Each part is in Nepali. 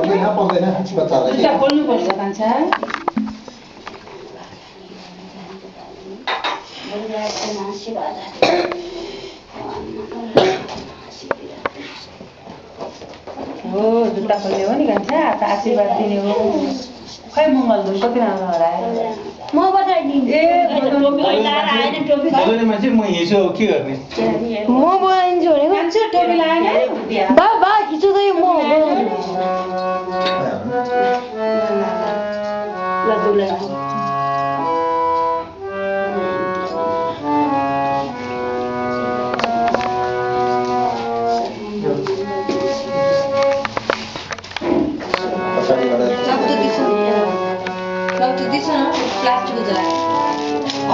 पर्दैन बच्चालाई जुत्ता खोल्नुपर्छ कान्छा हो जुत्ता खोल्ने हो नि कान्छा त आशीर्वाद दिने हो खै मङ्गल धुन कति राम्रो हरायो म बताइदिन्छु ए टोपी लाएर आएन टोपी बोल्ने मान्छे म हिजो के गर्ने म बोलाइदिन्छु भनेको कान्छा टोपी लाएन बा बा खिचो त यो म बोलाउँछु ल दुलै प्लास्टिकको झोला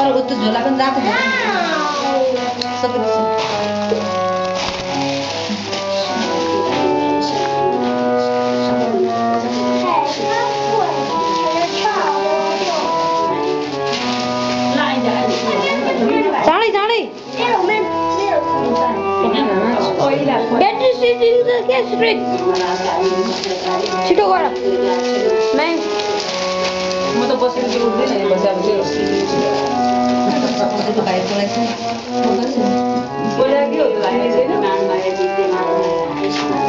अरू त्यो झोला पनि रातो सबै चाँडै चाँडै ब्याट्री सिटिन्छ के स्ट्रेट छिटो गर नाइ म त बसेर चाहिँ उठ्दैन नि बसेर चाहिँ भाइ बोलाइछ बोलेर के हो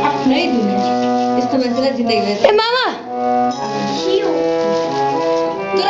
आफ्नै दुनिया यस्तो मान्छेलाई जिन्दगी ए मामा